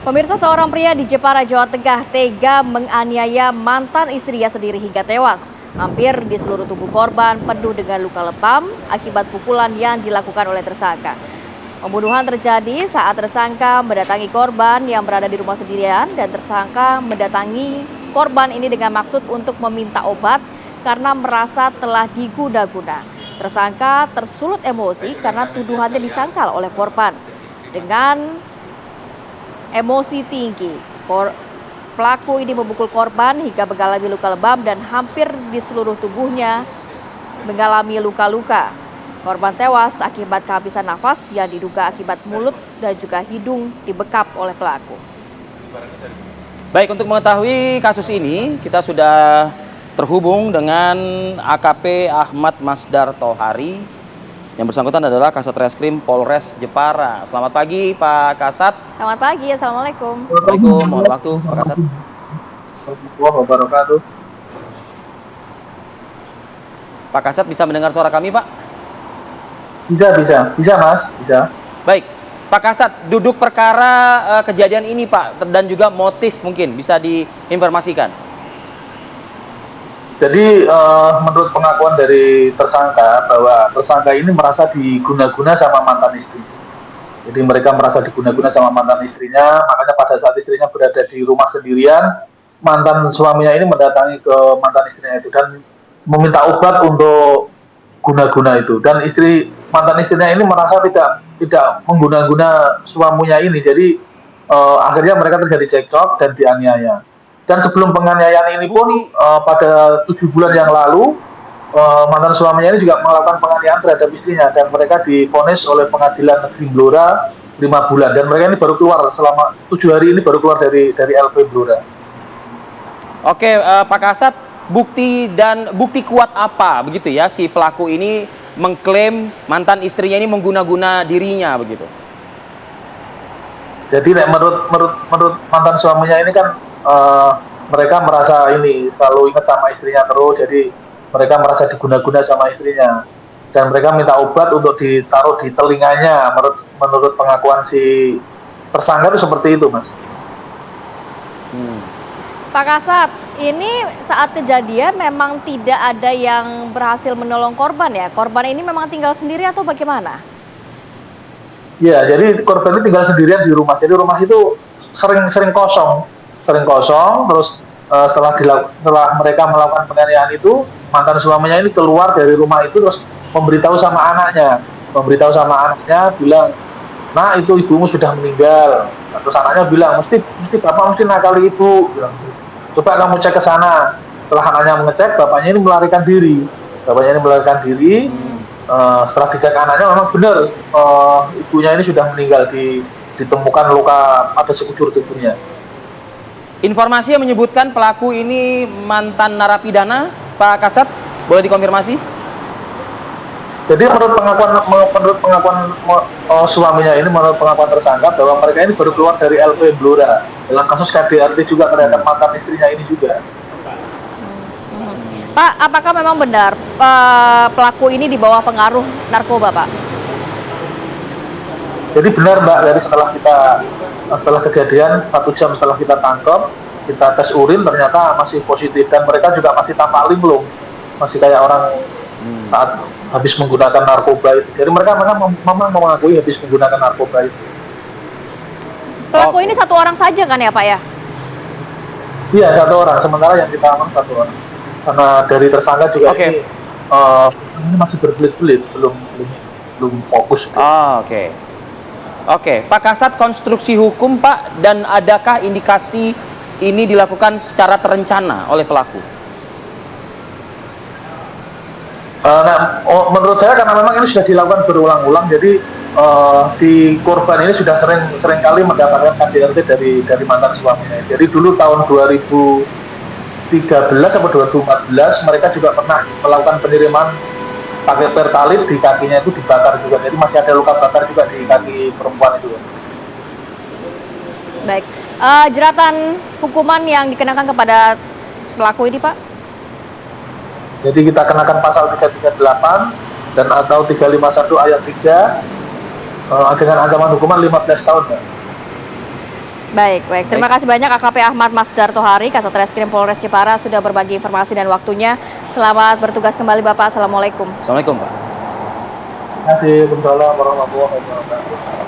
Pemirsa, seorang pria di Jepara, Jawa Tengah tega menganiaya mantan istrinya sendiri hingga tewas. Hampir di seluruh tubuh korban penuh dengan luka lebam akibat pukulan yang dilakukan oleh tersangka. Pembunuhan terjadi saat tersangka mendatangi korban yang berada di rumah sendirian dan tersangka mendatangi korban ini dengan maksud untuk meminta obat karena merasa telah diguna-guna. Tersangka tersulut emosi karena tuduhannya disangkal oleh korban. Dengan emosi tinggi, pelaku ini memukul korban hingga mengalami luka lebam dan hampir di seluruh tubuhnya mengalami luka-luka. Korban tewas akibat kehabisan nafas yang diduga akibat mulut dan juga hidung dibekap oleh pelaku. Baik, untuk mengetahui kasus ini, kita sudah terhubung dengan AKP Ahmad Masdar Tohari. Yang bersangkutan adalah Kasat Reskrim Polres Jepara. Selamat pagi, Pak Kasat. Selamat pagi, Assalamualaikum. Assalamualaikum, mohon waktu, Pak Kasat. Pak Kasat bisa mendengar suara kami, Pak? Bisa Mas, bisa. Baik, Pak Kasat, duduk perkara kejadian ini, Pak, dan juga motif mungkin bisa diinformasikan. Jadi menurut pengakuan dari tersangka bahwa tersangka ini merasa diguna-guna sama mantan istri. Jadi mereka merasa diguna-guna sama mantan istrinya, makanya pada saat istrinya berada di rumah sendirian, mantan suaminya ini mendatangi ke mantan istrinya itu dan meminta obat untuk guna-guna itu. Dan mantan istrinya ini merasa tidak mengguna-guna suaminya ini. Jadi akhirnya mereka terjadi cekcok dan dianiaya. Dan sebelum penganiayaan ini pun pada 7 bulan yang lalu mantan suaminya ini juga melakukan penganiayaan terhadap istrinya dan mereka divonis oleh Pengadilan Negeri Blora 5 bulan dan mereka ini baru keluar selama 7 hari ini baru keluar dari LP Blora. Oke, Pak Kasat, bukti kuat apa begitu ya si pelaku ini mengklaim mantan istrinya ini mengguna-guna dirinya begitu? Jadi menurut mantan suaminya ini kan mereka merasa ini selalu ingat sama istrinya terus, jadi mereka merasa diguna-guna sama istrinya dan mereka minta obat untuk ditaruh di telinganya. Menurut pengakuan si tersangka itu seperti itu, Mas. Pak Kasat, ini saat kejadian memang tidak ada yang berhasil menolong korban ya? Korban ini memang tinggal sendiri atau bagaimana? Ya, jadi korban ini tinggal sendirian di rumah. Jadi rumah itu sering kosong. Terus setelah mereka melakukan penganiayaan itu, mantan suaminya ini keluar dari rumah itu terus memberitahu sama anaknya bilang, "Nah, itu ibumu sudah meninggal." Terus anaknya bilang, mesti bapak mesti nakali ibu, bilang, "Coba kamu cek ke sana." Setelah anaknya mengecek, bapaknya ini melarikan diri. Setelah dicek anaknya memang benar ibunya ini sudah meninggal, ditemukan luka pada sekujur tubuhnya. Informasi yang menyebutkan pelaku ini mantan narapidana, Pak Kasat, boleh dikonfirmasi? Jadi menurut pengakuan suaminya ini, menurut pengakuan tersangka bahwa mereka ini baru keluar dari LP Blora dalam kasus KDRT juga terhadap mantan istrinya ini juga. Pak, apakah memang benar pelaku ini di bawah pengaruh narkoba, Pak? Jadi benar, Mbak, dari setelah kejadian 1 jam setelah kita tangkap, kita tes urin ternyata masih positif dan mereka juga masih tampak linglung, masih kayak orang saat habis menggunakan narkoba itu. Jadi mereka memang mengakui habis menggunakan narkoba itu. Pelaku ini satu orang saja kan ya, Pak ya? Iya, 1 orang. Sementara yang kita aman 1 orang. Karena dari tersangka juga ini masih berbelit-belit, belum fokus. Oke, Pak Kasat, konstruksi hukum, Pak, dan adakah indikasi ini dilakukan secara terencana oleh pelaku? Menurut saya karena memang ini sudah dilakukan berulang-ulang, jadi si korban ini sudah sering kali mendapatkan KDRT dari mantan suaminya. Jadi dulu tahun 2013 atau 2014 mereka juga pernah melakukan peniriman pakai pertalit, di kakinya itu dibakar juga, jadi masih ada luka bakar juga di kaki perempuan itu. Baik, jeratan hukuman yang dikenakan kepada pelaku ini, Pak? Jadi kita kenakan pasal 338 dan atau 351 ayat 3 dengan ancaman hukuman 15 tahun. Baik. Terima kasih banyak AKP Ahmad Masdar Tohari, Kasat Reskrim Polres Jepara sudah berbagi informasi dan waktunya. Selamat bertugas kembali Bapak. Assalamualaikum. Assalamualaikum Pak. Terima kasih. Waalaikumsalam warahmatullahi wabarakatuh.